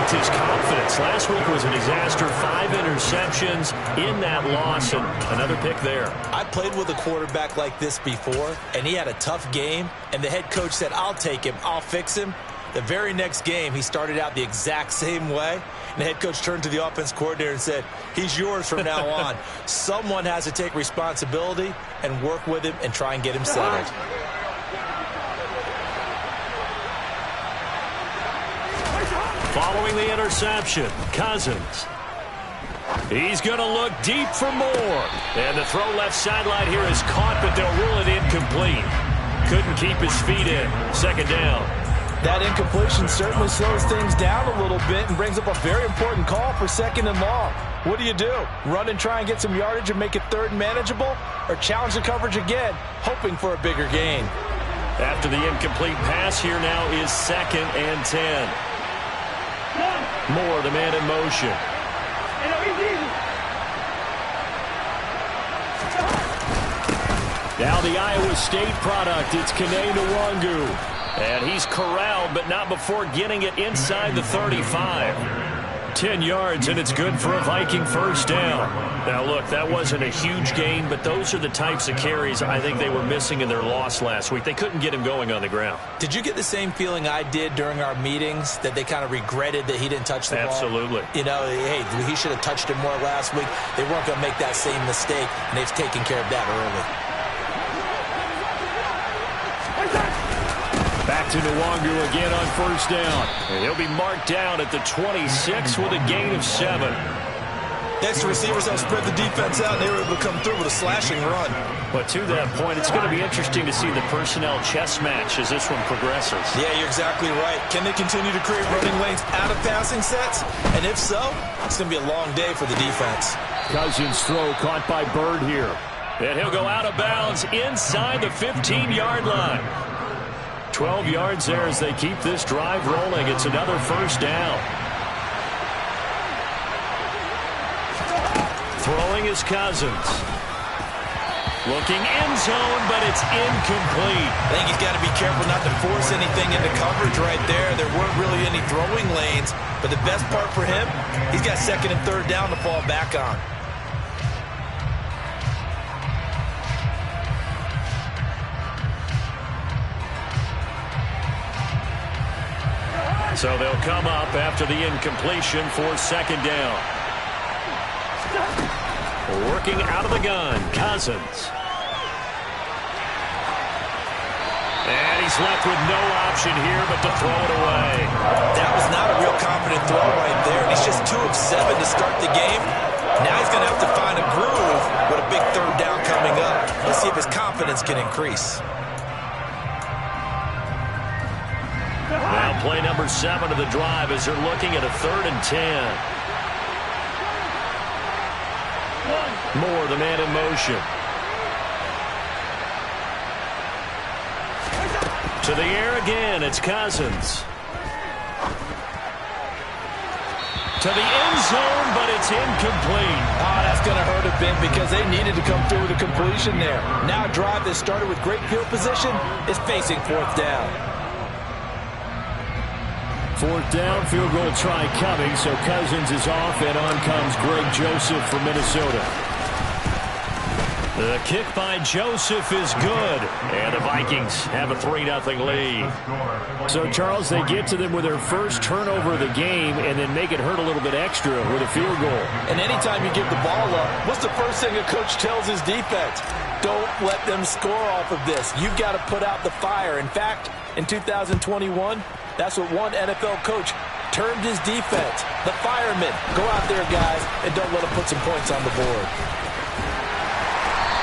affect his confidence? Last week was a disaster. 5 interceptions in that loss, and another pick there. I played with a quarterback like this before, and he had a tough game, and the head coach said, I'll take him, I'll fix him. The very next game, he started out the exact same way, and the head coach turned to the offense coordinator and said, he's yours from now on. Someone has to take responsibility and work with him and try and get him settled. Following the interception, Cousins. He's going to look deep for more. And the throw left sideline here is caught, but they'll rule it incomplete. Couldn't keep his feet in. Second down. That incompletion certainly slows things down a little bit and brings up a very important call for 2nd and long. What do? Run and try and get some yardage and make it 3rd and manageable? Or challenge the coverage again, hoping for a bigger gain? After the incomplete pass, here now is 2nd and 10. Moore, the man in motion. Now the Iowa State product, it's Kene Nwangu. And he's corralled, but not before getting it inside the 35. 10 yards, and it's good for a Viking first down. Now, look, that wasn't a huge gain, but those are the types of carries I think they were missing in their loss last week. They couldn't get him going on the ground. Did you get the same feeling I did during our meetings, that they kind of regretted that he didn't touch the ball? Absolutely. You know, hey, he should have touched it more last week. They weren't going to make that same mistake, and they've taken care of that early. Back to Nwangu again on first down. And he'll be marked down at the 26 with a gain of 7. Extra receivers help spread the defense out, and they were able to come through with a slashing run. But to that point, it's going to be interesting to see the personnel chess match as this one progresses. Yeah, you're exactly right. Can they continue to create running lanes out of passing sets? And if so, it's going to be a long day for the defense. Cousins' throw caught by Bird here. And he'll go out of bounds inside the 15-yard line. 12 yards there as they keep this drive rolling. It's another first down. Throwing is Cousins. Looking end zone, but it's incomplete. I think he's got to be careful not to force anything into coverage right there. There weren't really any throwing lanes, but the best part for him, he's got 2nd and 3rd down to fall back on. So they'll come up after the incompletion for 2nd down. Working out of the gun, Cousins. And he's left with no option here but to throw it away. That was not a real confident throw right there. He's just 2 of 7 to start the game. Now he's going to have to find a groove with a big 3rd down coming up. Let's see if his confidence can increase. Now play number 7 of the drive as they're looking at a 3rd and 10. Moore, the man in motion. To the air again, it's Cousins. To the end zone, but it's incomplete. Oh, that's going to hurt a bit because they needed to come through with a completion there. Now a drive that started with great field position is facing 4th down. 4th down, field goal try coming, so Cousins is off, and on comes Greg Joseph from Minnesota. The kick by Joseph is good, and the Vikings have a 3-0 lead. So, Charles, they get to them with their first turnover of the game and then make it hurt a little bit extra with a field goal. And anytime you give the ball up, what's the first thing a coach tells his defense? Don't let them score off of this. You've got to put out the fire. In fact, in 2021, that's what one NFL coach termed his defense. The firemen. Go out there, guys, and don't let them put some points on the board.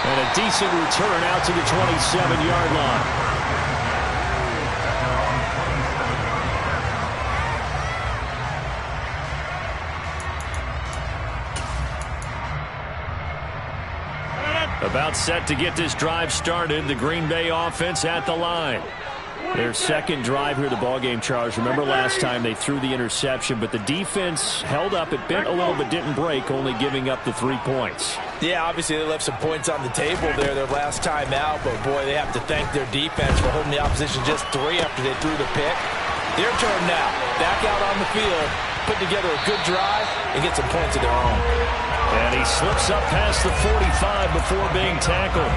And a decent return out to the 27-yard line. About set to get this drive started. The Green Bay offense at the line. Their second drive here of the ballgame, Charles. Remember last time they threw the interception, but the defense held up. It bent a little but didn't break, only giving up the 3 points. Yeah, obviously they left some points on the table there their last time out, but boy, they have to thank their defense for holding the opposition just 3 after they threw the pick. Their turn now. Back out on the field. put together a good drive and get some points of their own. And he slips up past the 45 before being tackled.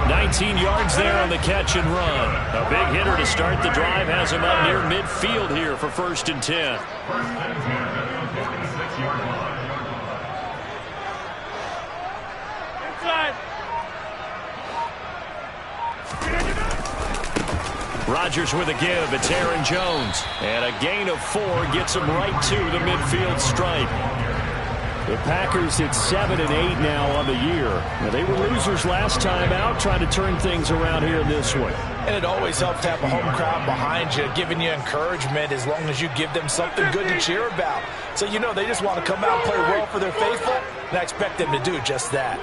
19 yards there on the catch and run. A big hitter to start the drive has him up near midfield here for 1st and 10. Rodgers with a give. It's Aaron Jones. And a gain of 4 gets him right to the midfield stripe. The Packers hit 7 and 8 now on the year. Now, they were losers last time out, trying to turn things around here this one. And it always helps to have a home crowd behind you, giving you encouragement as long as you give them something good to cheer about. So you know they just want to come out and play well for their faithful, and I expect them to do just that.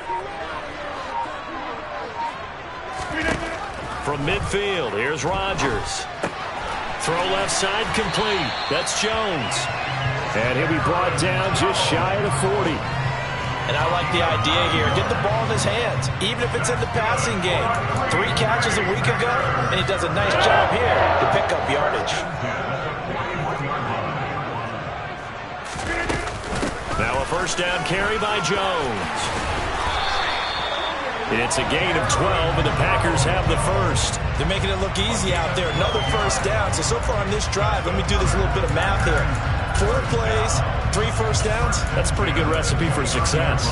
From midfield, here's Rodgers. Throw left side complete. That's Jones. And he'll be brought down just shy of the 40. And I like the idea here. Get the ball in his hands, even if it's in the passing game. 3 catches a week ago, and he does a nice job here to pick up yardage. Now a 1st down carry by Jones. It's a gain of 12, and the Packers have the 1st. They're making it look easy out there. Another 1st down. So far on this drive, let me do this little bit of math here. 4 plays, 3 1st downs. That's a pretty good recipe for success.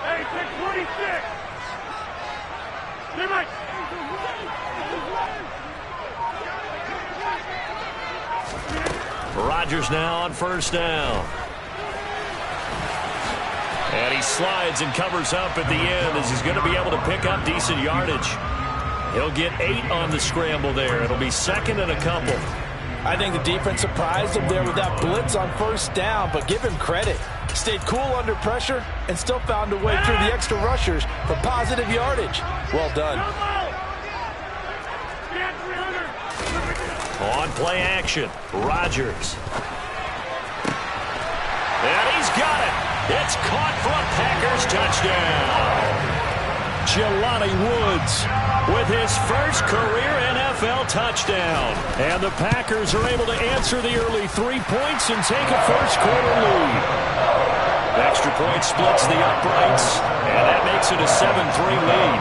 Hey, pick 26. Rodgers now on 1st down. And he slides and covers up at the end as he's going to be able to pick up decent yardage. He'll get 8 on the scramble there. It'll be 2nd and a couple. I think the defense surprised him there with that blitz on 1st down, but give him credit. Stayed cool under pressure and still found a way through the extra rushers for positive yardage. Well done. On play action, Rodgers. And he's got it. It's caught for a Packers touchdown. Jelani Woods with his 1st career NFL touchdown. And the Packers are able to answer the early 3 points and take a 1st quarter lead. Extra point splits the uprights, and that makes it a 7-3 lead.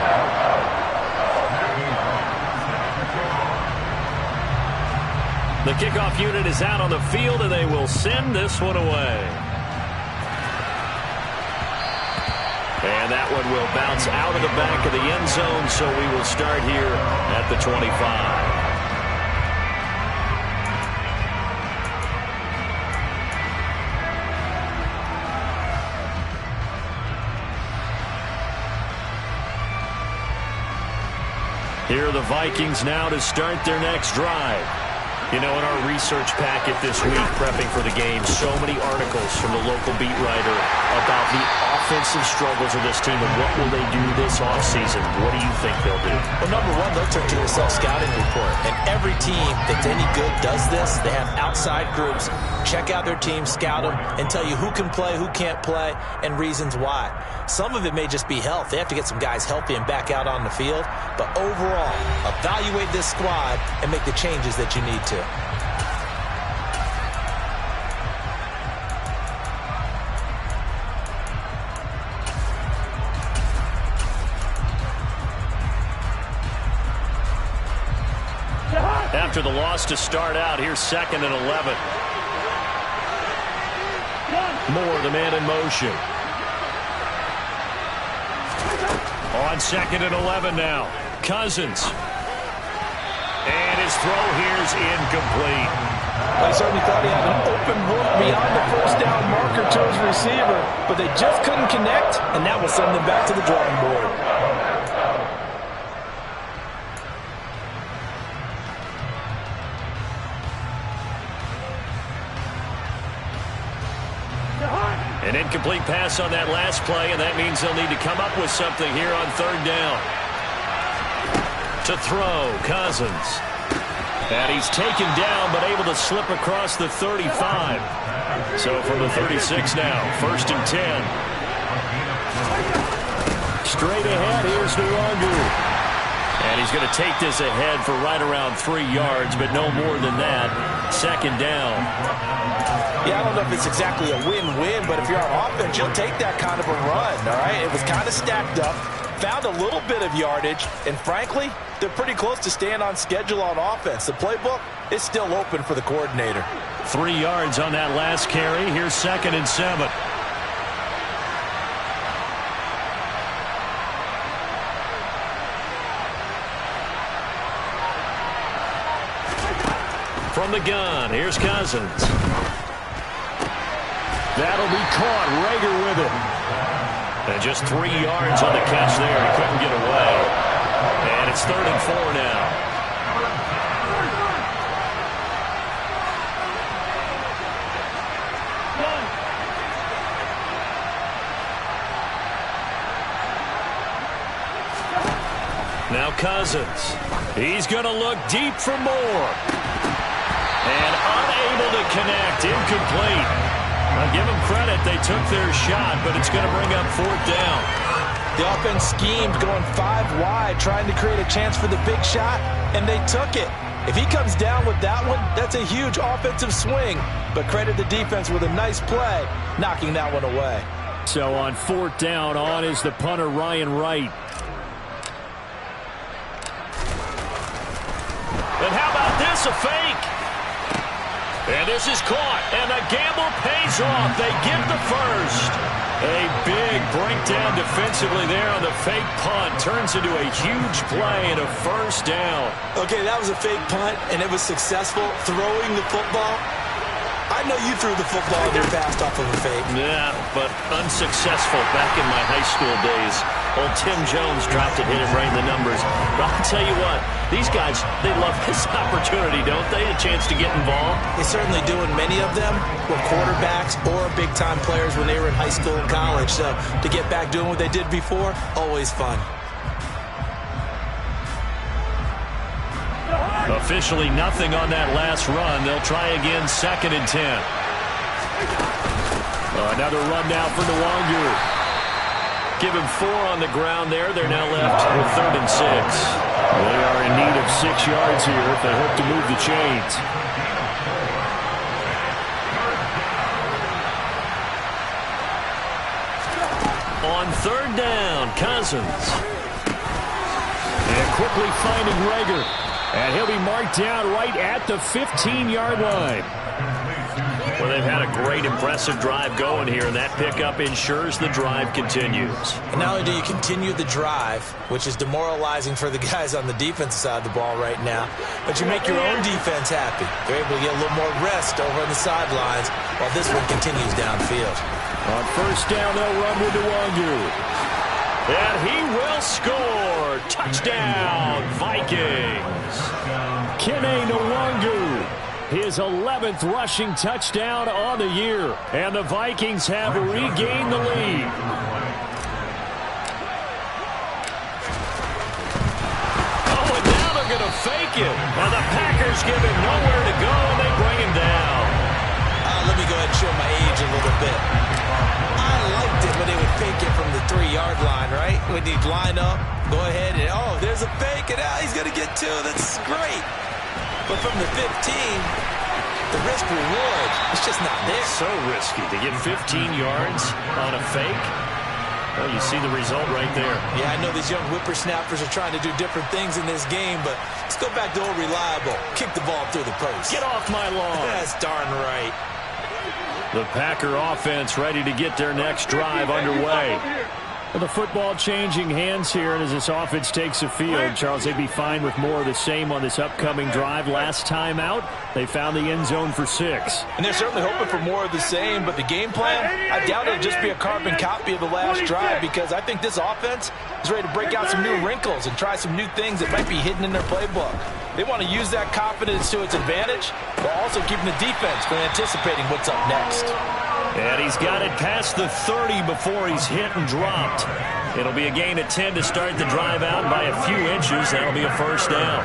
The kickoff unit is out on the field, and they will send this one away. And that one will bounce out of the back of the end zone, so we will start here at the 25. Here are the Vikings now to start their next drive. You know, in our research packet this week, prepping for the game, so many articles from the local beat writer about the offensive struggles of this team and what will they do this offseason. What do you think they'll do? Well, number one, they'll turn to a self-scouting report. And every team that's any good does this. They have outside groups. Check out their team, scout them, and tell you who can play, who can't play, and reasons why. Some of it may just be health. They have to get some guys healthy and back out on the field. But overall, evaluate this squad and make the changes that you need to. After the loss to start out, here's 2nd and 11. Moore, the man in motion. On 2nd and 11 now. Cousins. And his throw here's incomplete. I certainly thought he had an open look beyond the 1st down marker to his receiver, but they just couldn't connect, and that will send them back to the drawing board. An incomplete pass on that last play, and that means they'll need to come up with something here on 3rd down. To throw, Cousins. And he's taken down, but able to slip across the 35. So from the 36 now, 1st and 10. Straight ahead, here's Nwangu. And he's going to take this ahead for right around 3 yards, but no more than that. 2nd down. Yeah, I don't know if it's exactly a win-win, but if you're on offense, you'll take that kind of a run, all right? It was kind of stacked up, found a little bit of yardage, and frankly, they're pretty close to staying on schedule on offense. The playbook is still open for the coordinator. 3 yards on that last carry. Here's 2nd and 7. From the gun, here's Cousins. That'll be caught. Rager with it. And just 3 yards on the catch there. He couldn't get away. And it's 3rd and 4 now. Now Cousins. He's going to look deep for more. And unable to connect. Incomplete. I'll give them credit. They took their shot, but it's going to bring up 4th down. The offense schemed going 5 wide, trying to create a chance for the big shot, and they took it. If he comes down with that one, that's a huge offensive swing. But credit the defense with a nice play, knocking that one away. So on 4th down, on is the punter, Ryan Wright. And how about this, a fake? And this is caught, and the gamble pays off. They get the first. A big breakdown defensively there on the fake punt. Turns into a huge play and a 1st down. Okay, that was a fake punt, and it was successful. Throwing the football. I know you threw the football and you're passed off of a fake. Yeah, but unsuccessful back in my high school days. Old Tim Jones dropped it, hit him right in the numbers. But I'll tell you what, these guys, they love this opportunity, don't they? A chance to get involved. They certainly do, and many of them were quarterbacks or big-time players when they were in high school and college. So to get back doing what they did before, always fun. Officially nothing on that last run. They'll try again, 2nd and 10. Another run now for Nwangu. Give him 4 on the ground there. They're now left with 3rd and 6. They are in need of 6 yards here if they hope to move the chains. On 3rd down, Cousins. And quickly finding Rager. And he'll be marked down right at the 15-yard line. Well, they've had a great, impressive drive going here, and that pickup ensures the drive continues. And not only do you continue the drive, which is demoralizing for the guys on the defensive side of the ball right now, but you make your own defense happy. They're able to get a little more rest over on the sidelines while this one continues downfield. On 1st down, they'll run with Nwangu. And he will score. Touchdown, Vikings. Kene Nwangu, his 11th rushing touchdown on the year. And the Vikings have regained the lead. Oh, and now they're going to fake it. And the Packers give him nowhere to go, and they bring him down. Let me go ahead and show my age a little bit. I liked it when they would fake it from the 3-yard line, right? When he'd line up, go ahead, and oh, there's a fake, and he's going to get 2. That's great. But from the 15, the risk reward, it's just not there. So risky to get 15 yards on a fake. Well, you see the result right there. Yeah, I know these young whippersnappers are trying to do different things in this game, but let's go back to old reliable. Kick the ball through the post. Get off my lawn. That's darn right. The Packer offense ready to get their next drive underway. The football changing hands here, and as this offense takes the field, Charles, they'd be fine with more of the same on this upcoming drive. Last time out, they found the end zone for 6. And they're certainly hoping for more of the same, but the game plan, I doubt it'll just be a carbon copy of the last drive, because I think this offense is ready to break out some new wrinkles and try some new things that might be hidden in their playbook. They want to use that confidence to its advantage, while also keeping the defense from anticipating what's up next. And he's got it past the 30 before he's hit and dropped. It'll be a gain of 10 to start the drive out by a few inches. That'll be a 1st down.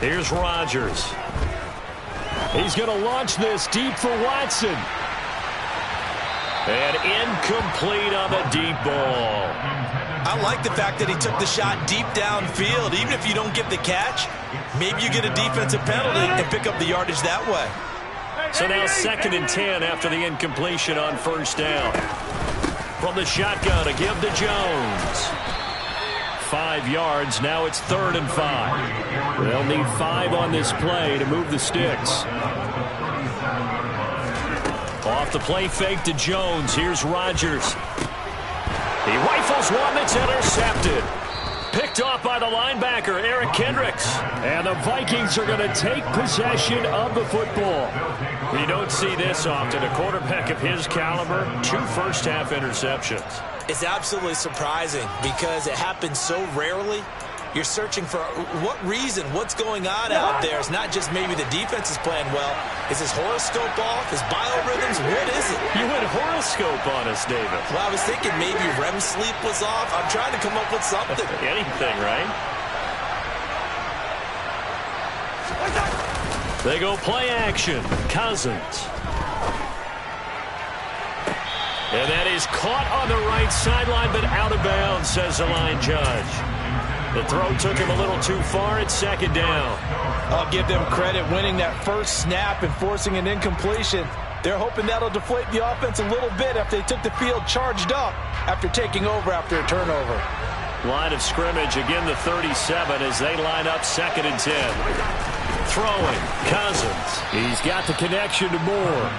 Here's Rodgers. He's going to launch this deep for Watson. And incomplete on the deep ball. I like the fact that he took the shot deep downfield. Even if you don't get the catch, maybe you get a defensive penalty and pick up the yardage that way. So now 2nd and 10 after the incompletion on first down. From the shotgun, a give to Jones. 5 yards. Now it's 3rd and 5. They'll need 5 on this play to move the sticks. Off the play fake to Jones. Here's Rodgers. He rifles one that's intercepted. Picked off by the linebacker, Eric Kendricks. And the Vikings are going to take possession of the football. You don't see this often. A quarterback of his caliber, 2 first-half interceptions. It's absolutely surprising because it happens so rarely. You're searching for what reason, what's going on out there. It's not just maybe the defense is playing well. Is his horoscope off? His biorhythms? What is it? You went horoscope on us, David. Well, I was thinking maybe REM sleep was off. I'm trying to come up with something. Anything, right? They go play action. Cousins. And that is caught on the right sideline, but out of bounds, says the line judge. The throw took him a little too far. It's 2nd down. I'll give them credit winning that first snap and forcing an incompletion. They're hoping that'll deflate the offense a little bit after they took the field charged up after taking over after a turnover. Line of scrimmage, again the 37 as they line up 2nd and 10. Throwing, Cousins. He's got the connection to Moore.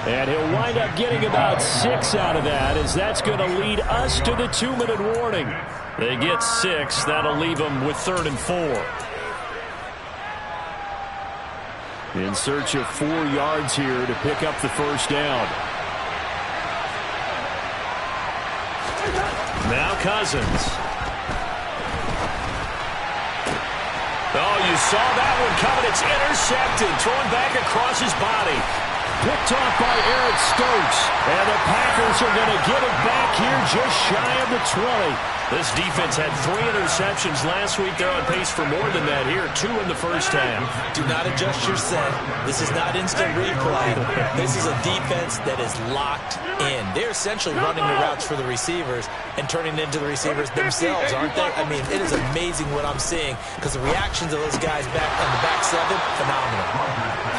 And he'll wind up getting about 6 out of that as that's going to lead us to the 2-minute warning. They get 6. That'll leave them with 3rd and 4. In search of 4 yards here to pick up the first down. Now Cousins. Oh, you saw that one coming. It's intercepted. Thrown back across his body. Picked off by Eric Stokes. And the Packers are going to get it back here just shy of the 20. This defense had 3 interceptions last week. They're on pace for more than that here. 2 in the first half. Do not adjust your set. This is not instant replay. This is a defense that is locked in. They're essentially running the routes for the receivers and turning into the receivers themselves, aren't they? I mean, it is amazing what I'm seeing because the reactions of those guys back on the back 7, phenomenal.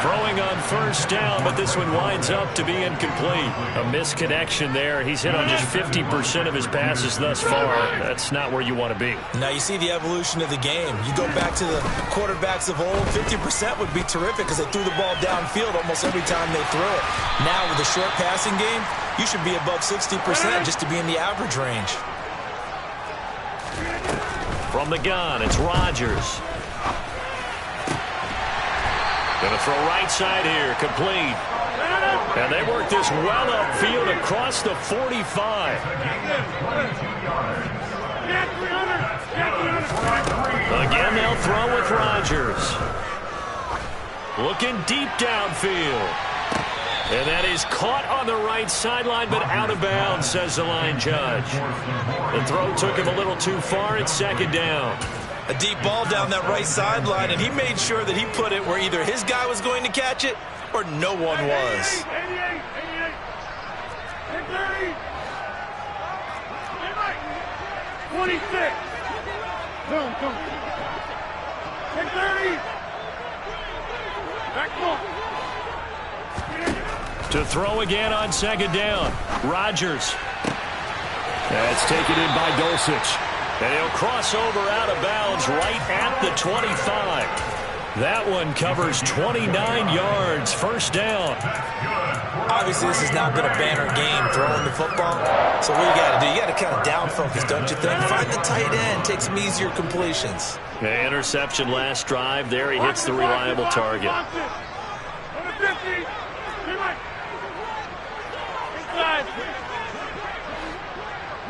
Throwing on first down, but this one winds up to be incomplete. A misconnection there. He's hit on just 50% of his passes thus far. That's not where you want to be. Now you see the evolution of the game. You go back to the quarterbacks of old, 50% would be terrific because they threw the ball downfield almost every time they threw it. Now with the short passing game, you should be above 60% just to be in the average range. From the gun, it's Rodgers. Going to throw right side here, complete. And they work this well upfield across the 45. Again, they'll throw with Rodgers. Looking deep downfield. And that is caught on the right sideline, but out of bounds, says the line judge. The throw took him a little too far. It's 2nd down. A deep ball down that right sideline, and he made sure that he put it where either his guy was going to catch it or no one was. 26. Boom, boom. 630. Back ball. To throw again on 2nd down. Rodgers. That's taken in by Dulcich. And he'll cross over out of bounds right at the 25. That one covers 29 yards. First down. Obviously, this has not been a banner game throwing the football. So what you got to do? You got to kind of down focus, don't you think? Find the tight end. Take some easier completions. The interception last drive. There he hits the reliable target.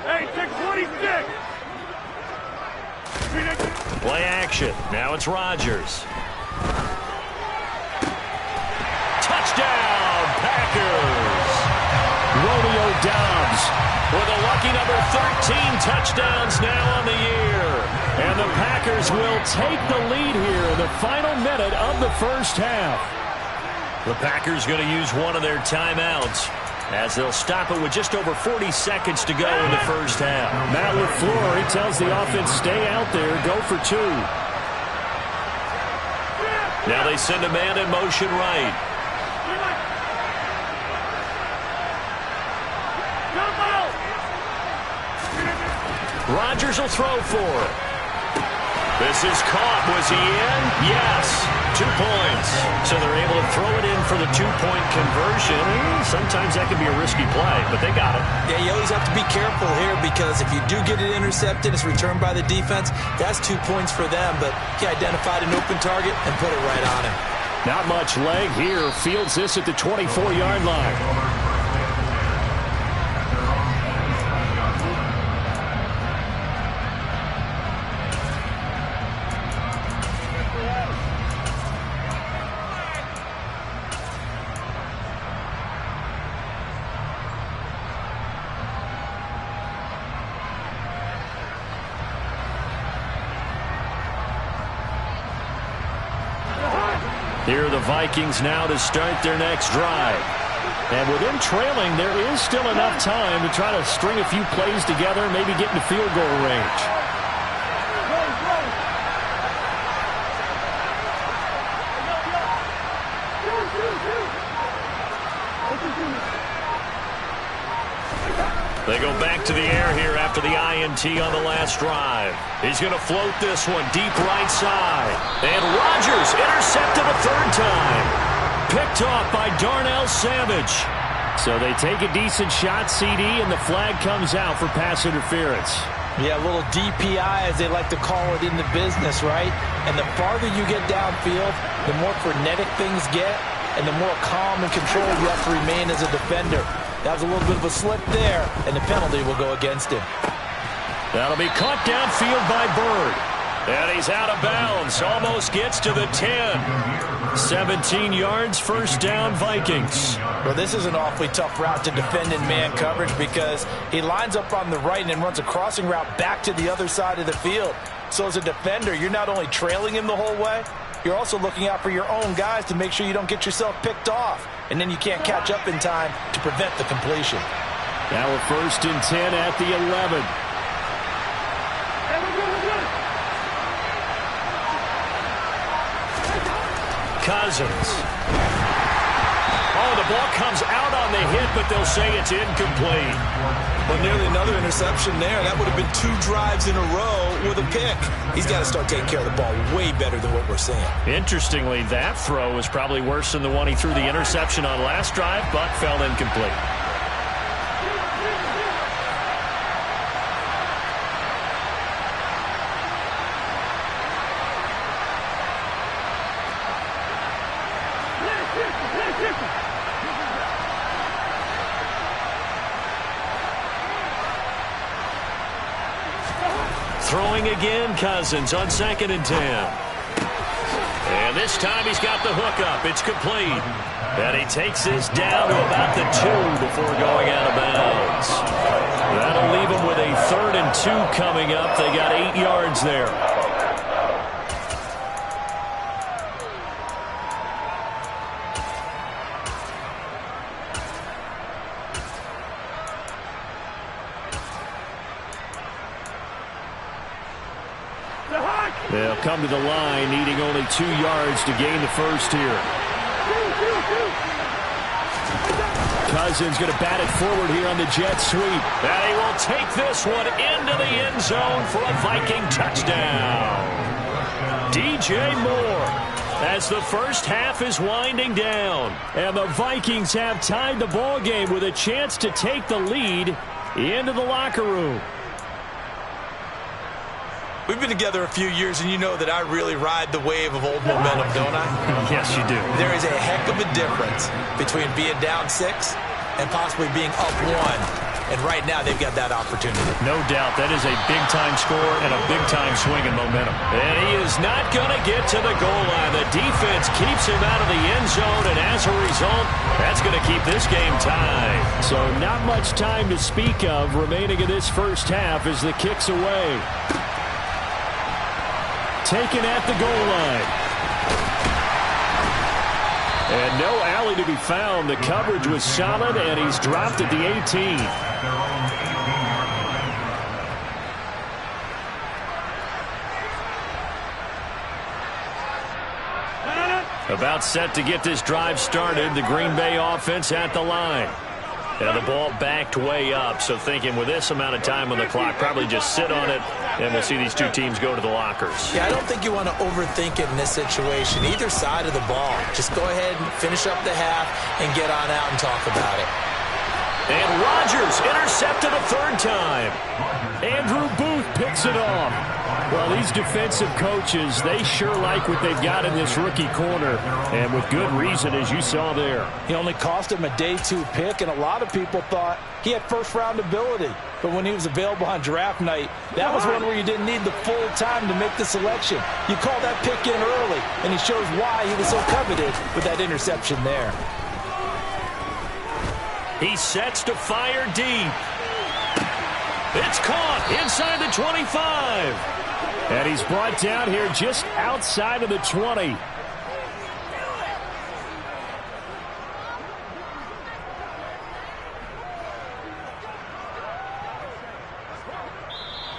Hey, 626. Play action. Now it's Rodgers. Touchdown, Packers. Romeo Doubs with a lucky number 13 touchdowns now on the year. And the Packers will take the lead here in the final minute of the first half. The Packers going to use one of their timeouts as they'll stop it with just over 40 seconds to go in the first half. Matt LaFleur, he tells the offense, stay out there, go for two. Now they send a man in motion right. Rodgers will throw for it. This is caught. Was he in? Yes. 2 points. So they're able to throw it in for the 2-point conversion. Sometimes that can be a risky play, but they got it. Yeah, you always have to be careful here because if you do get it intercepted, it's returned by the defense, that's 2 points for them. But he identified an open target and put it right on him. Not much leg here. Fields this at the 24-yard line. Here are the Vikings now to start their next drive. And with them trailing, there is still enough time to try to string a few plays together and maybe get into field goal range. They go back to the air here after the INT on the last drive. He's going to float this one deep right side. And Rodgers intercepted a third time. Picked off by Darnell Savage. So they take a decent shot, CD, and the flag comes out for pass interference. Yeah, a little DPI, as they like to call it in the business, right? And the farther you get downfield, the more frenetic things get, and the more calm and controlled you have to remain as a defender. That was a little bit of a slip there, and the penalty will go against him. That'll be caught downfield by Bird. And he's out of bounds. Almost gets to the 10. 17 yards, first down, Vikings. Well, this is an awfully tough route to defend in man coverage because he lines up on the right and then runs a crossing route back to the other side of the field. So as a defender, you're not only trailing him the whole way, you're also looking out for your own guys to make sure you don't get yourself picked off. And then you can't catch up in time to prevent the completion. Now a 1st and 10 at the 11. Cousins. Oh, the ball comes out on the hit, but they'll say it's incomplete. Well, nearly another interception there. That would have been 2 drives in a row with a pick. He's got to start taking care of the ball way better than what we're seeing. Interestingly, that throw was probably worse than the one he threw the interception on last drive, but fell incomplete. Throwing again, Cousins on 2nd and 10. And this time he's got the hook up. It's complete. And he takes this down to about the 2 before going out of bounds. That'll leave him with a 3rd and 2 coming up. They got 8 yards there. They'll come to the line, needing only 2 yards to gain the first here. Cousins going to bat it forward here on the jet sweep. And he will take this one into the end zone for a Viking touchdown. DJ Moore, as the first half is winding down. And the Vikings have tied the ball game with a chance to take the lead into the locker room. We've been together a few years, and you know that I really ride the wave of old momentum, don't I? Yes, you do. There is a heck of a difference between being down 6 and possibly being up 1. And right now, they've got that opportunity. No doubt. That is a big-time score and a big-time swing in momentum. And he is not going to get to the goal line. The defense keeps him out of the end zone, and as a result, that's going to keep this game tied. So not much time to speak of remaining in this first half as the kick's away. Taken at the goal line. And no alley to be found. The coverage was solid, and he's dropped at the 18. About set to get this drive started. The Green Bay offense at the line. And the ball backed way up, so thinking with this amount of time on the clock, probably just sit on it, and we'll see these two teams go to the lockers. Yeah, I don't think you want to overthink it in this situation. Either side of the ball. Just go ahead and finish up the half and get on out and talk about it. And Rodgers intercepted a third time. Andrew Booth picks it off. Well, these defensive coaches, they sure like what they've got in this rookie corner, and with good reason, as you saw there. He only cost him a day 2 pick, and a lot of people thought he had first-round ability. But when he was available on draft night, that was one where you didn't need the full time to make the selection. You call that pick in early, and he shows why he was so coveted with that interception there. He sets to fire deep. It's caught inside the 25. And he's brought down here just outside of the 20.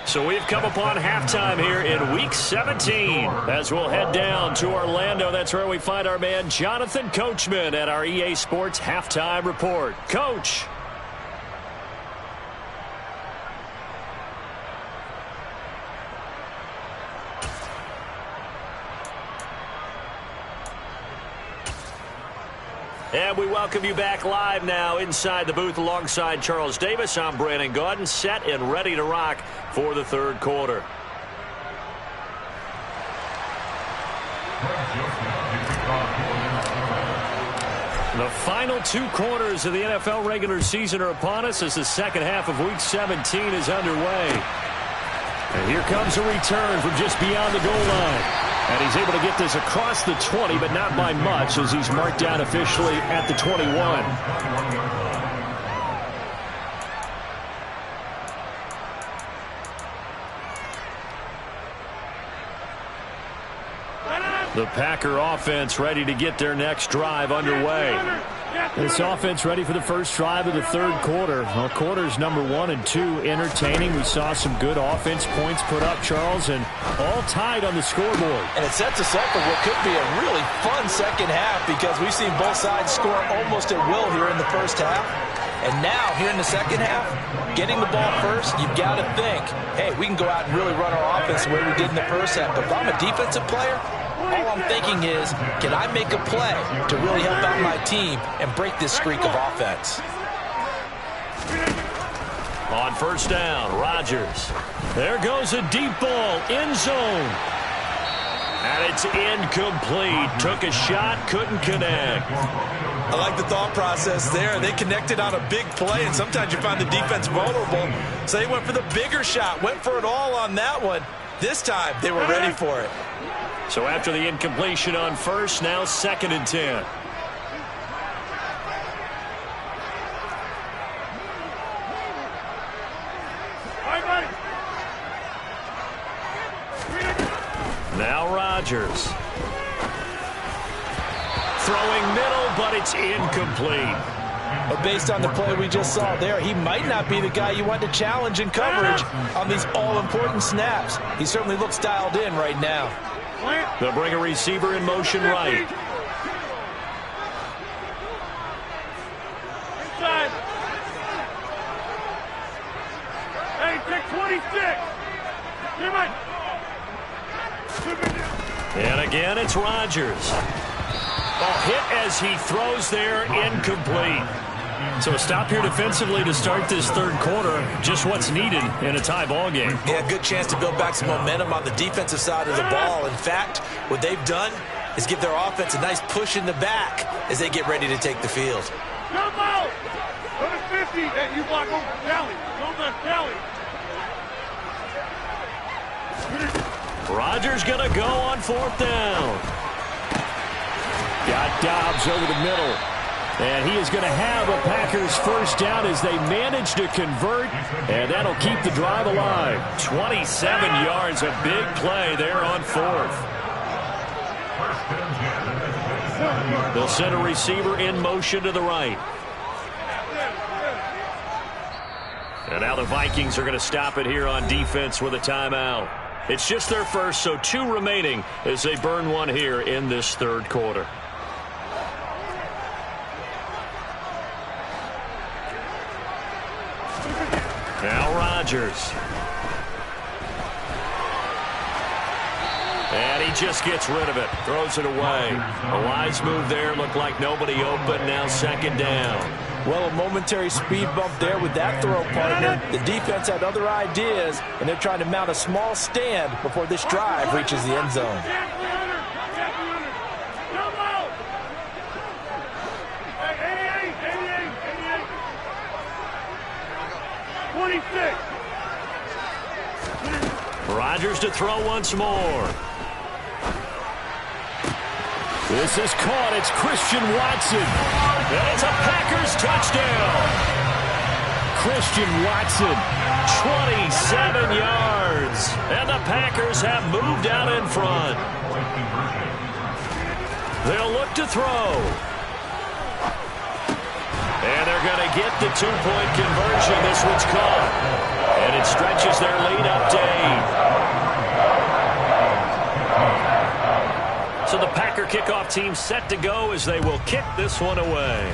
So we've come upon halftime here in Week 17 as we'll head down to Orlando. That's where we find our man Jonathan Coachman at our EA Sports Halftime Report. Coach. And we welcome you back live now inside the booth alongside Charles Davis. I'm Brandon Gaudin, set and ready to rock for the third quarter. The final 2 quarters of the NFL regular season are upon us as the second half of Week 17 is underway. And here comes a return from just beyond the goal line. And he's able to get this across the 20, but not by much as he's marked down officially at the 21. The Packer offense ready to get their next drive underway. This offense ready for the first drive of the third quarter. Well, quarters number 1 and 2 entertaining. We saw some good offense points put up, Charles, and all tied on the scoreboard. And it sets us up for what could be a really fun second half because we've seen both sides score almost at will here in the first half. And now, here in the second half, getting the ball first, you've got to think, hey, we can go out and really run our offense the way we did in the first half. But if I'm a defensive player, all I'm thinking is, can I make a play to really help out my team and break this streak of offense? On first down, Rodgers. There goes a deep ball, end zone. And it's incomplete. Took a shot, couldn't connect. I like the thought process there. They connected on a big play, and sometimes you find the defense vulnerable. So they went for the bigger shot, went for it all on that one. This time, they were ready for it. So after the incompletion on first, now 2nd and 10. Now Rodgers. Throwing middle, but it's incomplete. But based on the play we just saw there, he might not be the guy you want to challenge in coverage on these all-important snaps. He certainly looks dialed in right now. They'll bring a receiver in motion right. Inside. Hey, take 26. Here, Mike. And again, it's Rodgers. Ball hit as he throws there, incomplete. So a stop here defensively to start this third quarter. Just what's needed in a tie ball game. Yeah, good chance to build back some momentum on the defensive side of the ball. In fact, what they've done is give their offense a nice push in the back as they get ready to take the field. Come out! 50. Hey, you block over Kelly. Don't let Kelly. Rodgers going to go on 4th down. Got Dobbs over the middle. And he is going to have a Packers first down as they manage to convert. And that'll keep the drive alive. 27 yards, a big play there on 4th. They'll send a receiver in motion to the right. And now the Vikings are going to stop it here on defense with a timeout. It's just their first, so 2 remaining as they burn one here in this 3rd quarter. Now Rodgers. And he just gets rid of it. Throws it away. A wise move there. Looked like nobody open. Now 2nd down. Well, a momentary speed bump there with that throw, partner. The defense had other ideas, and they're trying to mount a small stand before this drive reaches the end zone. 26. Rodgers to throw once more. This is caught. It's Christian Watson. And it's a Packers touchdown. Christian Watson, 27 yards. And the Packers have moved out in front. They'll look to throw. And they're going to get the 2-point conversion. This one's caught. And it stretches their lead up to 8. So the Packer kickoff team set to go as they will kick this one away.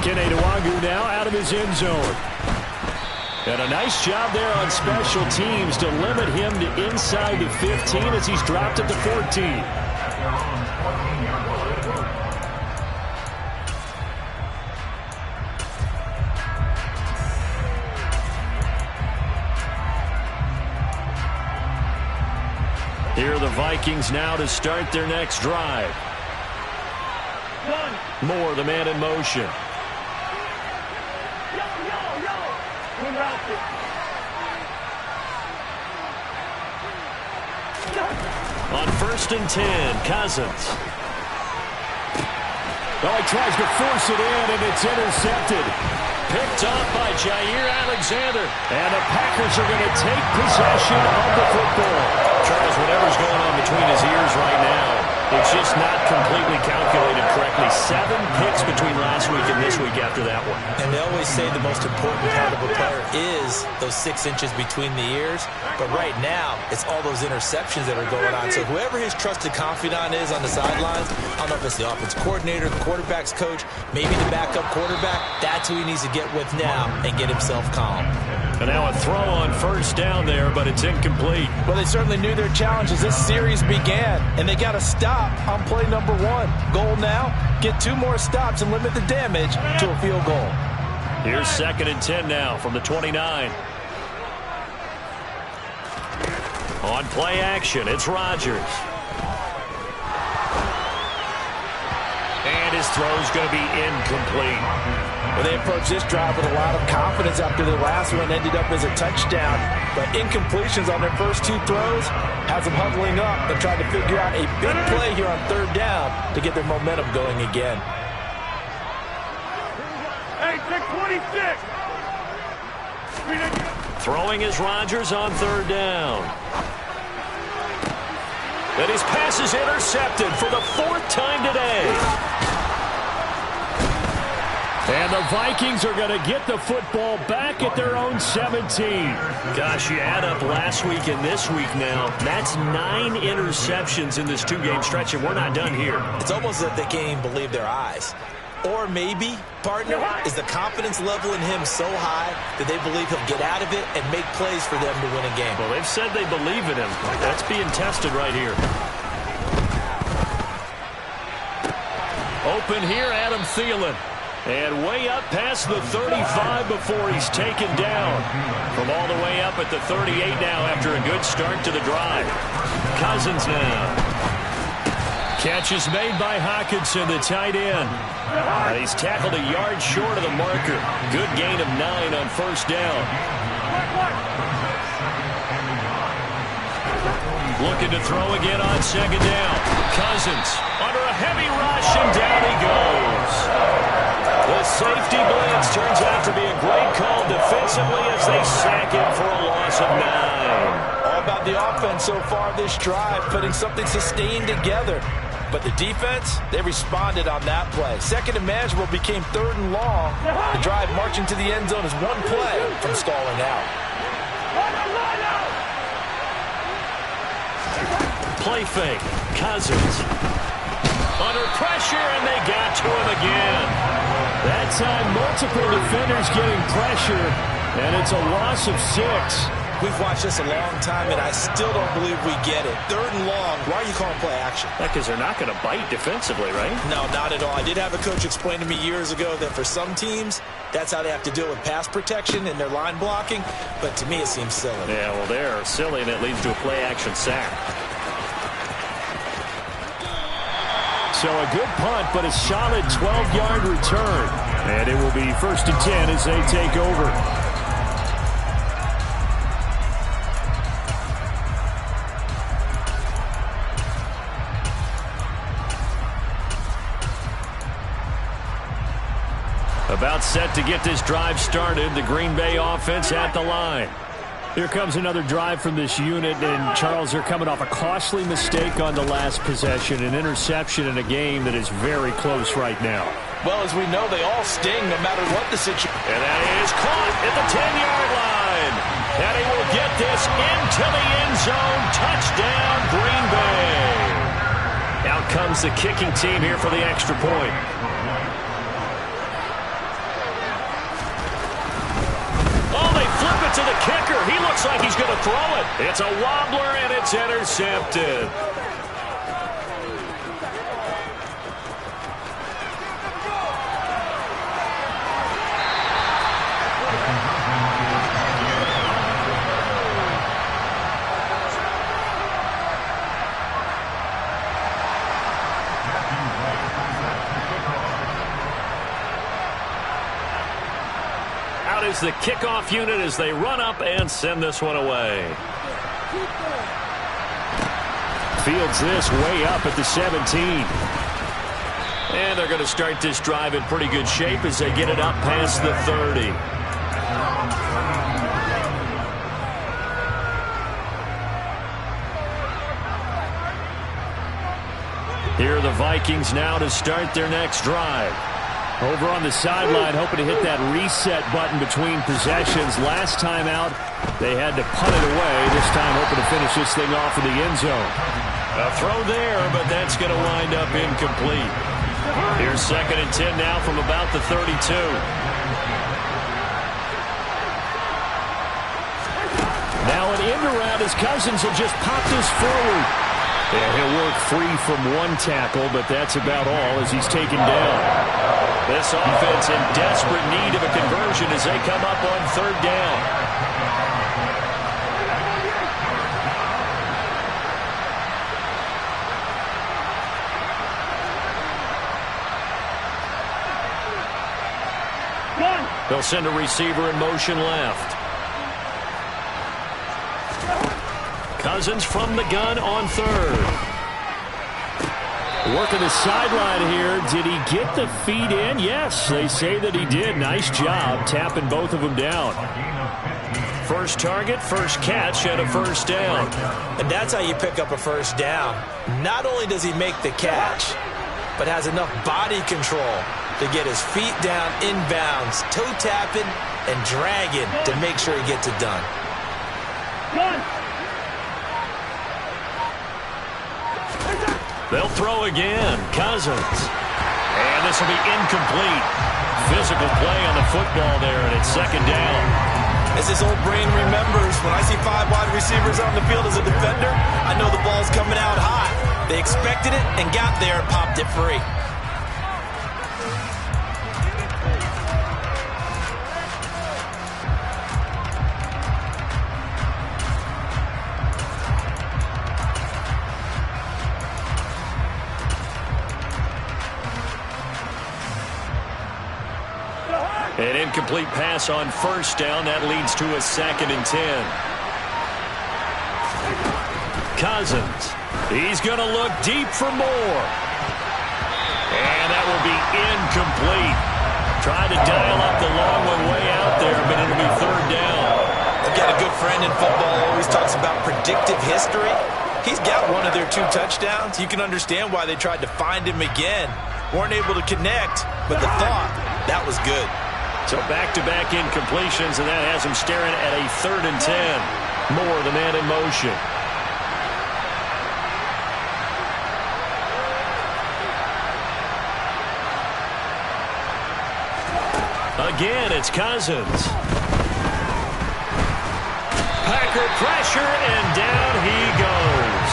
Kene Nwangwu now out of his end zone. And a nice job there on special teams to limit him to inside the 15 as he's dropped at the 14. Here are the Vikings now to start their next drive. Moore, the man in motion. On 1st and 10, Cousins. Oh, he tries to force it in, and it's intercepted. Picked off by Jair Alexander. And the Packers are going to take possession of the football. Charles, whatever's going on between his ears right now, it's just not completely calculated correctly. 7 picks between last week and this week after that one. And they always say the most important part of a player is those 6 inches between the ears. But right now, it's all those interceptions that are going on. So whoever his trusted confidant is on the sidelines, I don't know if it's the offense coordinator, the quarterback's coach, maybe the backup quarterback, that's who he needs to get with now and get himself calm. And now a throw on 1st down there, but it's incomplete. Well, they certainly knew their challenge as this series began, and they got to stop on play number 1. Goal now, get 2 more stops and limit the damage to a field goal. Here's 2nd and 10 now from the 29. On play action, it's Rodgers. And his throw's going to be incomplete. Well, they approached this drive with a lot of confidence after their last one ended up as a touchdown. But incompletions on their first 2 throws has them huddling up and trying to figure out a big play here on 3rd down to get their momentum going again. Hey, take 26. Throwing is Rodgers on 3rd down. And his pass is intercepted for the 4th time today. And the Vikings are going to get the football back at their own 17. Gosh, you add up last week and this week now. That's 9 interceptions in this 2-game stretch, and we're not done here. It's almost as if they can't even believe their eyes. Or maybe, partner, is the confidence level in him so high that they believe he'll get out of it and make plays for them to win a game. Well, they've said they believe in him. That's being tested right here. Open here, Adam Thielen. And way up past the 35 before he's taken down. From all the way up at the 38 now after a good start to the drive. Cousins now. Catch is made by Hockenson, the tight end. And he's tackled a yard short of the marker. Good gain of 9 on first down. Looking to throw again on second down. Cousins under a heavy rush, and down he goes. The safety blitz turns out to be a great call defensively as they sack him for a loss of 9. All about the offense so far this drive, putting something sustained together. But the defense, they responded on that play. Second and manageable became third and long. The drive marching to the end zone is one play from stalling out. Play fake. Cousins. Under pressure, and they got to him again. That time, multiple defenders getting pressure, and it's a loss of 6. We've watched this a long time, and I still don't believe we get it. Third and long. Why are you calling play action? Because they're not going to bite defensively, right? No, not at all. I did have a coach explain to me years ago that for some teams, that's how they have to deal with pass protection and their line blocking. But to me, it seems silly. Yeah, well, they're silly, and it leads to a play-action sack. So a good punt, but a solid 12-yard return. And it will be 1st and 10 as they take over. About set to get this drive started. The Green Bay offense at the line. Here comes another drive from this unit, and Charles, they're coming off a costly mistake on the last possession, an interception in a game that is very close right now. Well, as we know, they all sting no matter what the situation. And that is caught at the 10-yard line. And he will get this into the end zone. Touchdown, Green Bay. Out comes the kicking team here for the extra point. To the kicker. He looks like he's going to throw it. It's a wobbler, and it's intercepted. Is the kickoff unit as they run up and send this one away. Fields this way up at the 17. And they're going to start this drive in pretty good shape as they get it up past the 30. Here are the Vikings now to start their next drive. Over on the sideline, hoping to hit that reset button between possessions. Last time out, they had to punt it away. This time, hoping to finish this thing off in the end zone. A throw there, but that's going to wind up incomplete. Here's 2nd and 10 now from about the 32. Now an end around as Cousins will just pop this forward. And he'll work free from one tackle, but that's about all as he's taken down. This offense in desperate need of a conversion as they come up on 3rd down. They'll send a receiver in motion left. Cousins from the gun on 3rd. Working the sideline here. Did he get the feet in? Yes, they say that he did. Nice job tapping both of them down. First target, first catch, and a first down. And that's how you pick up a first down. Not only does he make the catch, but has enough body control to get his feet down inbounds, toe tapping and dragging to make sure he gets it done. They'll throw again. Cousins. And this will be incomplete. Physical play on the football there, and it's 2nd down. As his old brain remembers, when I see 5 wide receivers on the field as a defender, I know the ball's coming out hot. They expected it and got there and popped it free. An incomplete pass on first down. That leads to a 2nd and 10. Cousins. He's going to look deep for more. And that will be incomplete. Tried to dial up the long one way out there, but it'll be 3rd down. I've got a good friend in football who always talks about predictive history. He's got one of their 2 touchdowns. You can understand why they tried to find him again. Weren't able to connect, but the thought, that was good. So back-to-back incompletions, and that has him staring at a 3rd and 10. Moore, the man in motion. Again, it's Cousins. Packer pressure, and down he goes.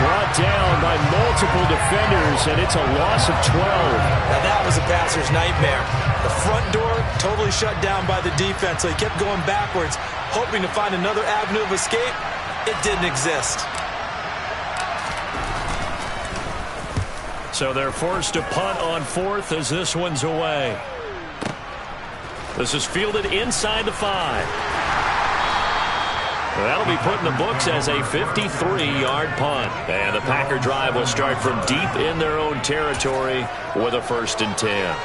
Brought down by multiple defenders, and it's a loss of 12. Now that was a passer's nightmare. The front door totally shut down by the defense, so he kept going backwards, hoping to find another avenue of escape. It didn't exist. So they're forced to punt on 4th as this one's away. This is fielded inside the 5. That'll be put in the books as a 53-yard punt. And the Packer drive will start from deep in their own territory with a 1st and 10.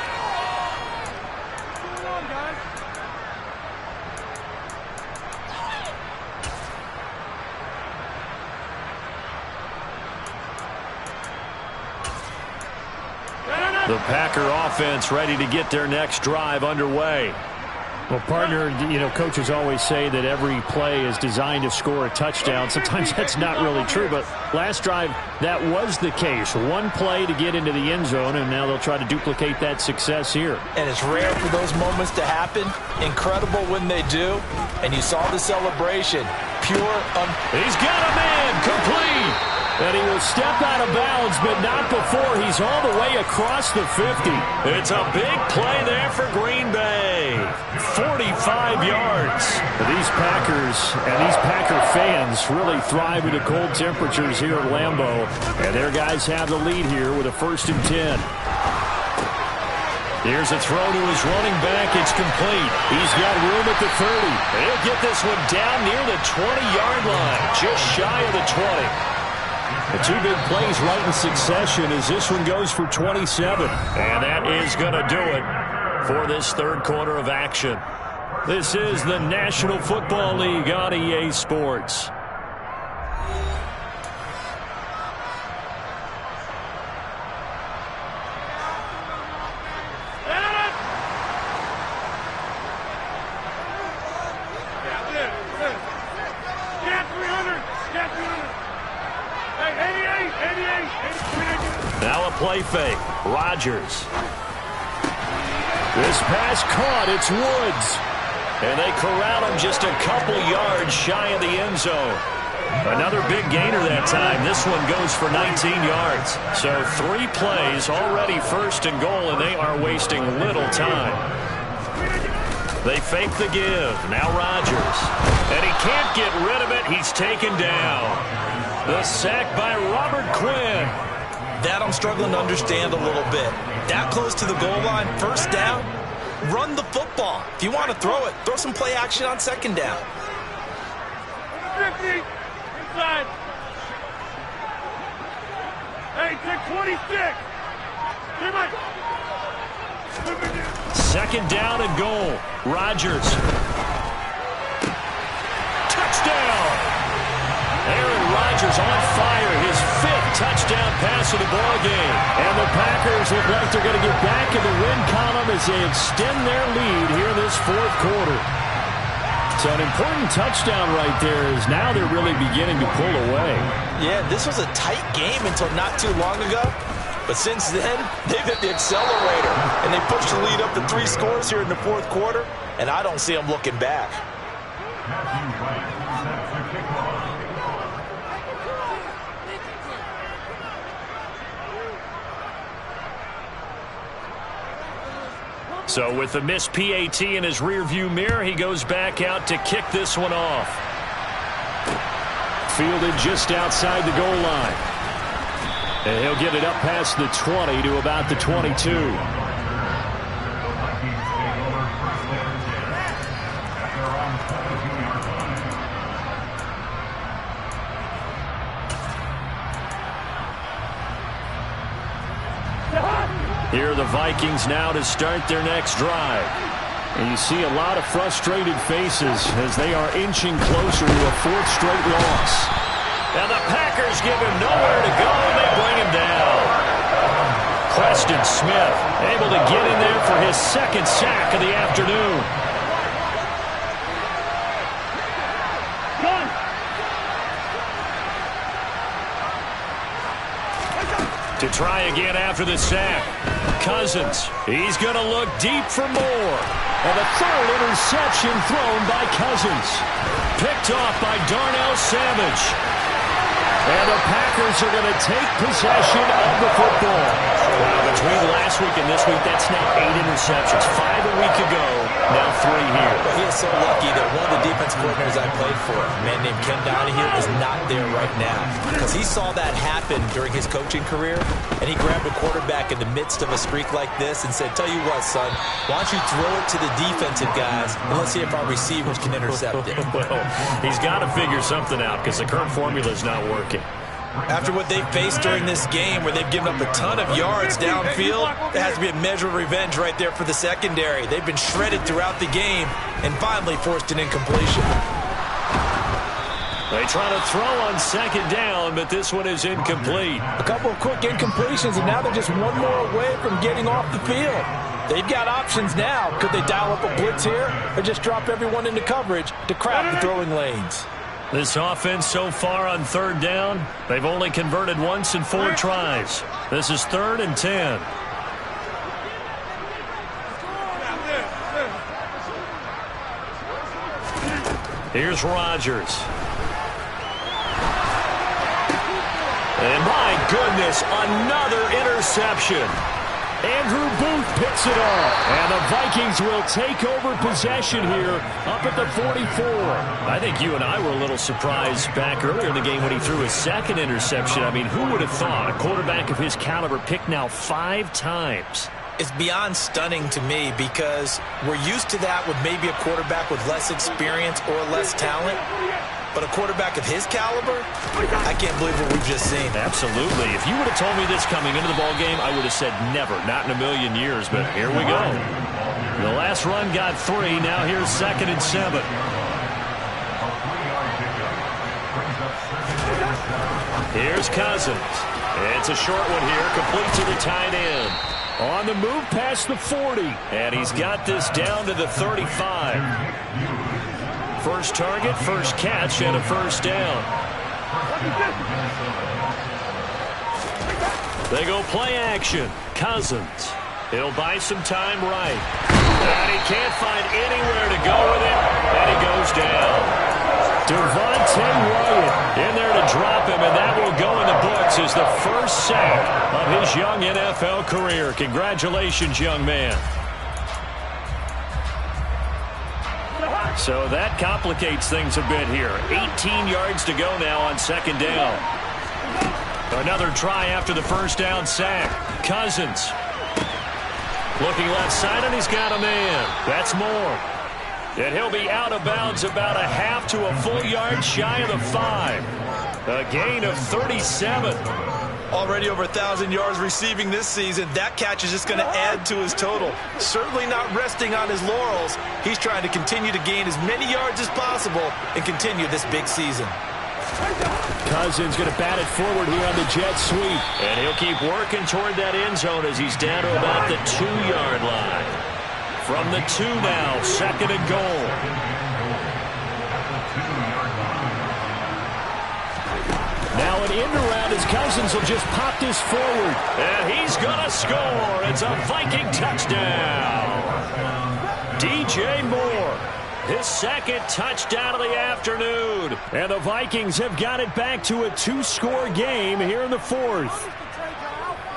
The Packer offense ready to get their next drive underway. Well, partner, coaches always say that every play is designed to score a touchdown. Sometimes that's not really true, but last drive, that was the case. One play to get into the end zone, and now they'll try to duplicate that success here. And it's rare for those moments to happen. Incredible when they do. And you saw the celebration. He's got a man complete. And he will step out of bounds, but not before he's all the way across the 50. It's a big play there for Green Bay. 45 yards. These Packers and these Packer fans really thrive with the cold temperatures here at Lambeau. And their guys have the lead here with a 1st and 10. Here's a throw to his running back. It's complete. He's got room at the 30. He'll get this one down near the 20-yard line, just shy of the 20. The 2 big plays right in succession as this one goes for 27. And that is going to do it for this 3rd quarter of action. This is the National Football League on EA Sports. Now a play fake. Rodgers. This pass caught. It's Woods. And they corral him just a couple yards shy of the end zone. Another big gainer that time. This one goes for 19 yards. So 3 plays, already 1st and goal, and they are wasting little time. They fake the give. Now Rodgers. And he can't get rid of it. He's taken down. The sack by Robert Quinn. That I'm struggling to understand a little bit. That close to the goal line, 1st down, run the football. If you want to throw it, throw some play action on 2nd down. 50, inside. Hey, take 26. 2nd down and goal. Rodgers. Touchdown. Aaron Rodgers on fire, his 5th touchdown pass of the ball game. And the Packers look like they're going to get back in the win column as they extend their lead here in this 4th quarter. So an important touchdown right there is now they're really beginning to pull away. Yeah, this was a tight game until not too long ago. But since then, they've hit the accelerator. And they pushed the lead up to 3 scores here in the 4th quarter. And I don't see them looking back. So with the missed PAT in his rearview mirror, he goes back out to kick this one off. Fielded just outside the goal line. And he'll get it up past the 20 to about the 22. Here are the Vikings now to start their next drive. And you see a lot of frustrated faces as they are inching closer to a fourth straight loss. And the Packers give him nowhere to go, and they bring him down. Preston Smith able to get in there for his second sack of the afternoon. To try again after the sack. Cousins, he's going to look deep for more. And the third interception thrown by Cousins. Picked off by Darnell Savage. And the Packers are going to take possession of the football. Wow, between last week and this week, that's now 8 interceptions. 5 a week ago, now 3 here. Well, he is so lucky that one of the defense coordinators I played for, a man named Ken Donahue, is not there right now. Because he saw that happen during his coaching career, and he grabbed a quarterback in the midst of a streak like this and said, tell you what, son, why don't you throw it to the defensive guys, and let's see if our receivers can intercept it. Well, he's got to figure something out because the current formula is not working. After what they've faced during this game where they've given up a ton of yards downfield, there has to be a measure of revenge right there for the secondary. They've been shredded throughout the game and finally forced an incompletion. They try to throw on second down, but this one is incomplete. A couple of quick incompletions, and now they're just one more away from getting off the field. They've got options now. Could they dial up a blitz here or just drop everyone into coverage to crowd the throwing lanes? This offense so far on third down, they've only converted once in 4 tries. This is 3rd and 10. Here's Rodgers. And my goodness, another interception. Andrew Booth picks it off. And the Vikings will take over possession here up at the 44. I think you and I were a little surprised back earlier in the game when he threw his second interception. I mean, who would have thought a quarterback of his caliber picked now 5 times? It's beyond stunning to me because we're used to that with maybe a quarterback with less experience or less talent. But a quarterback of his caliber, I can't believe what we've just seen. Absolutely. If you would have told me this coming into the ball game, I would have said never, not in a million years. But here we go. The last run got 3. Now here's 2nd and 7. Here's Cousins. It's a short one here, complete to the tight end. On the move past the 40. And he's got this down to the 35. First target, first catch, and a first down. They go play action. Cousins. He'll buy some time right. And he can't find anywhere to go with it. And he goes down. Devontae Wyatt in there to drop him, and that will go in the books as the first sack of his young NFL career. Congratulations, young man. So that complicates things a bit here. 18 yards to go now on 2nd down. Another try after the first down sack. Cousins. Looking left side, and he's got a man. That's more. And he'll be out of bounds about a half to a full yard shy of the 5. A gain of 37. Already over 1,000 yards receiving this season. That catch is just going to add to his total. Certainly not resting on his laurels. He's trying to continue to gain as many yards as possible and continue this big season. Cousins going to bat it forward here on the jet sweep. And he'll keep working toward that end zone as he's down to about the 2-yard line. From the 2 now, 2nd and goal. Now an end around as Cousins will just pop this forward. And he's going to score. It's a Viking touchdown. DJ Moore, his 2nd touchdown of the afternoon. And the Vikings have got it back to a 2-score game here in the 4th.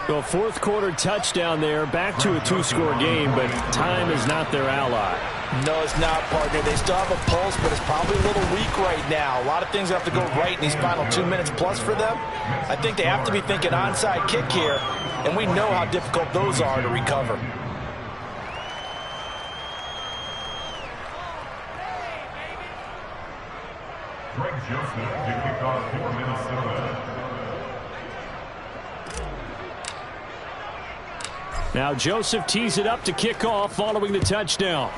The 4th quarter touchdown there, back to a 2-score game, but time is not their ally. No, it's not, partner. They still have a pulse, but it's probably a little weak right now. A lot of things have to go right in these final 2 minutes plus for them. I think they have to be thinking onside kick here, and we know how difficult those are to recover. Greg Joseph to kick off for Minnesota. Now Joseph tees it up to kick off following the touchdown.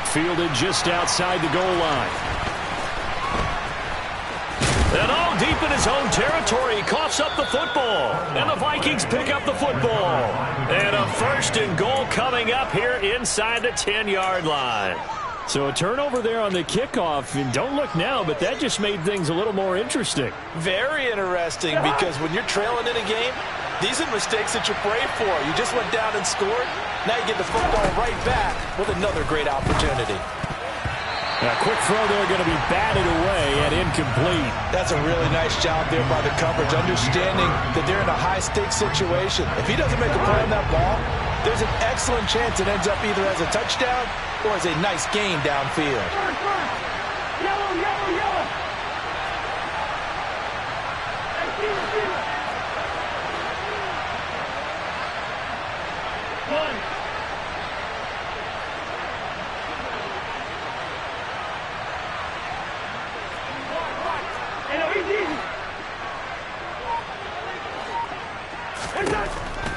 Fielded just outside the goal line. And all deep in his own territory, he coughs up the football. And the Vikings pick up the football. And a first and goal coming up here inside the 10-yard line. So a turnover there on the kickoff. And don't look now, but that just made things a little more interesting. Very interesting, because when you're trailing in a game, these are mistakes that you pray for. You just went down and scored. Now you get the football right back with another great opportunity. A quick throw there, going to be batted away and incomplete. That's a really nice job there by the coverage, understanding that they're in a high-stakes situation. If he doesn't make a play on that ball, there's an excellent chance it ends up either as a touchdown or as a nice gain downfield. Yellow, yellow, yellow. One.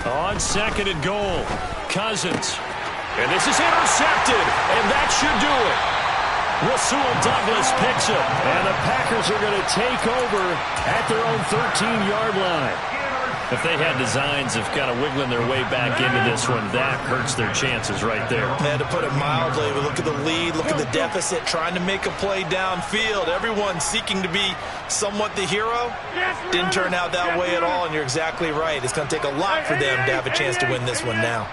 On second and goal, Cousins. And this is intercepted, and that should do it. Rasul Douglas picks it, and the Packers are going to take over at their own 13-yard line. If they had designs of kind of wiggling their way back into this one, that hurts their chances right there. Man, to put it mildly, we look at the lead, look at the deficit, trying to make a play downfield. Everyone seeking to be somewhat the hero. Didn't turn out that way at all, and you're exactly right. It's going to take a lot for them to have a chance to win this one now.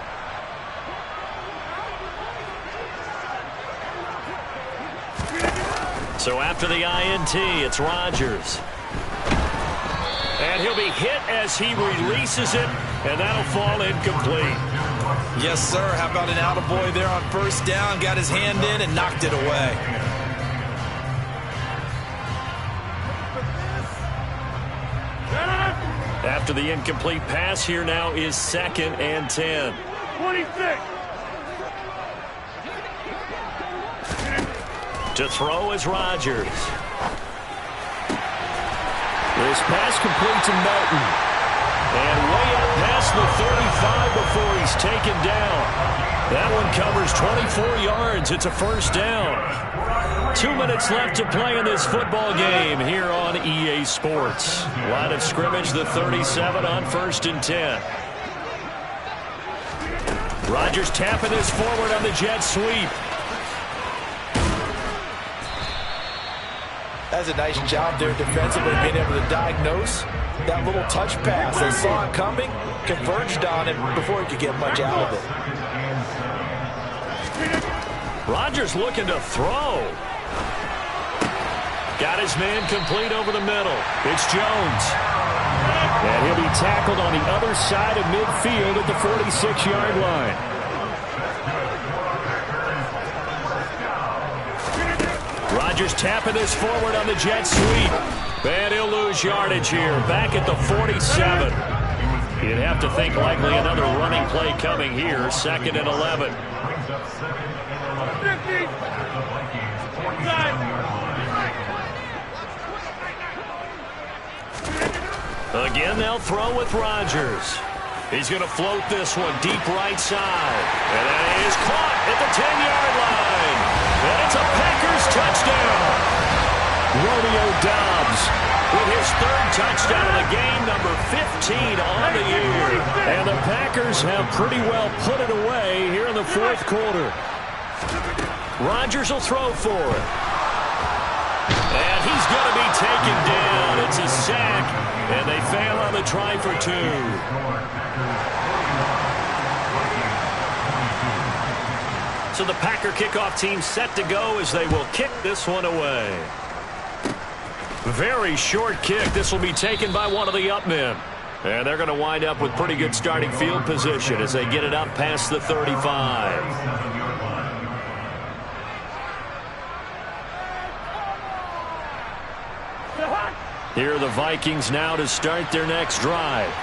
So after the INT, it's Rodgers. And he'll be hit as he releases it, and that'll fall incomplete. Yes, sir. How about an attaboy there on first down? Got his hand in and knocked it away. After the incomplete pass, here now is 2nd and 10. 26. To throw is Rodgers. This pass complete to Melton. And way up past the 35 before he's taken down. That one covers 24 yards. It's a first down. 2 minutes left to play in this football game here on EA Sports. Line of scrimmage, the 37 on 1st and 10. Rodgers tapping this forward on the jet sweep. That's a nice job there defensively, being able to diagnose that little touch pass. They saw it coming, converged on it before he could get much out of it. Rodgers looking to throw. Got his man complete over the middle. It's Jones. And he'll be tackled on the other side of midfield at the 46-yard line. Rodgers tapping this forward on the jet sweep. And he'll lose yardage here. Back at the 47. You'd have to think likely another running play coming here. 2nd and 11. 50. Again, they'll throw with Rodgers. He's going to float this one deep right side. And that is caught at the 10-yard line. And it's a Packers touchdown. Romeo Doubs with his 3rd touchdown of the game, number 15 on the year. And the Packers have pretty well put it away here in the 4th quarter. Rodgers will throw for it. And he's going to be taken down. It's a sack, and they fail on the try for 2. So the Packer kickoff team set to go as they will kick this one away. Very short kick. This will be taken by one of the up men. And they're going to wind up with pretty good starting field position as they get it up past the 35. Here are the Vikings now to start their next drive.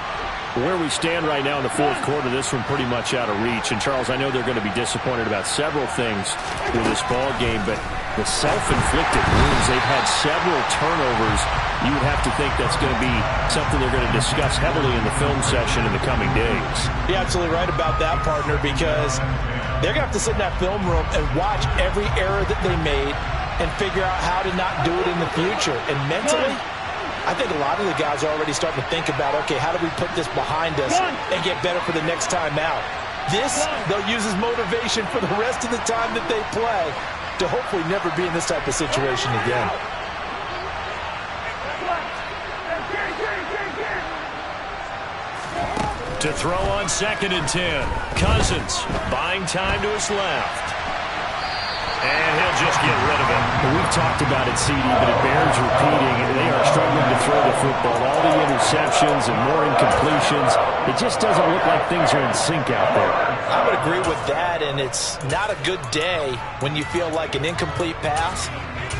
Where we stand right now in the fourth quarter, this one pretty much out of reach. And, Charles, I know they're going to be disappointed about several things with this ball game, but the self-inflicted wounds, they've had several turnovers. You would have to think that's going to be something they're going to discuss heavily in the film session in the coming days. You're absolutely right about that, partner, because they're going to have to sit in that film room and watch every error that they made and figure out how to not do it in the future. And mentally, I think a lot of the guys are already starting to think about, okay, how do we put this behind us and get better for the next time out? This, they'll use as motivation for the rest of the time that they play to hopefully never be in this type of situation again. To throw on 2nd and 10. Cousins buying time to his left. And he'll just get rid of it. Well, we've talked about it, CD, but it bears repeating. They are struggling to throw the football. All the interceptions and more incompletions. It just doesn't look like things are in sync out there. I would agree with that, and it's not a good day when you feel like an incomplete pass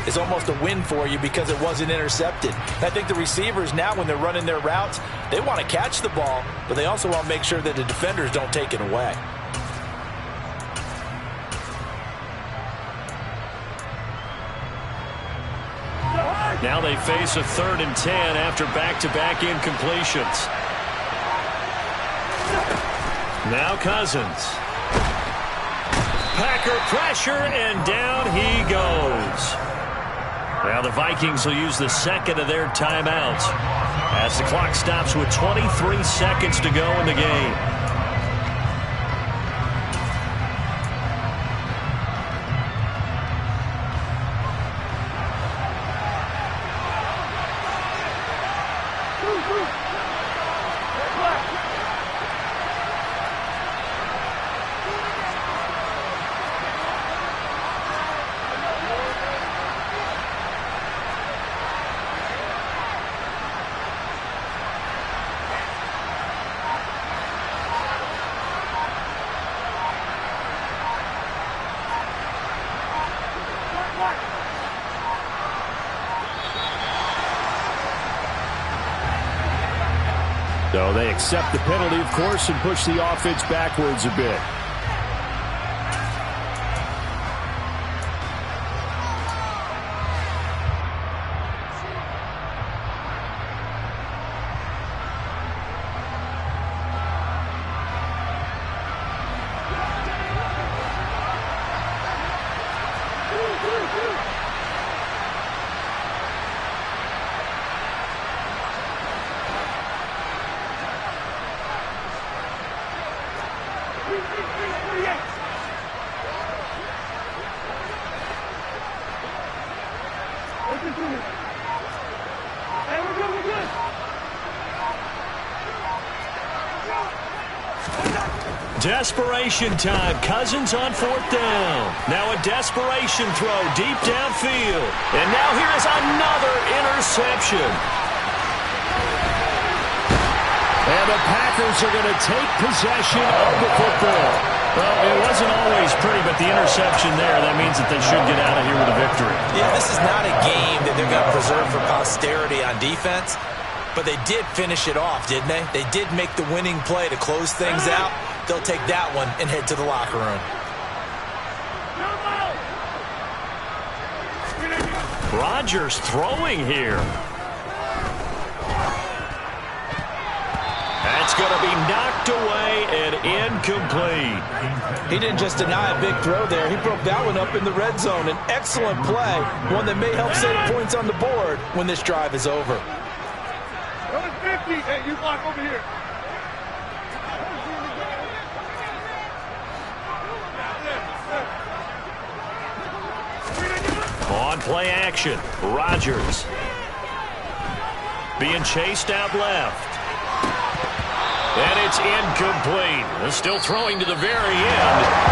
is almost a win for you because it wasn't intercepted. I think the receivers now, when they're running their routes, they want to catch the ball, but they also want to make sure that the defenders don't take it away. Now they face a 3rd and 10 after back-to-back incompletions. Now Cousins. Packer pressure, and down he goes. Now the Vikings will use the 2nd of their timeouts as the clock stops with 23 seconds to go in the game. So they accept the penalty, of course, and push the offense backwards a bit. Desperation time. Cousins on 4th down. Now a desperation throw deep downfield. And now here is another interception. And the Packers are going to take possession of the football. Well, it wasn't always pretty, but the interception there, that means that they should get out of here with a victory. Yeah, this is not a game that they're going to preserve for posterity on defense, but they did finish it off, didn't they? They did make the winning play to close things out. They'll take that one and head to the locker room. Rodgers throwing here. That's going to be knocked away and incomplete. He didn't just deny a big throw there. He broke that one up in the red zone. An excellent play, one that may help save points on the board when this drive is over. Number 50, hey, you block over here. On play action, Rodgers being chased out left. And it's incomplete. Still throwing to the very end.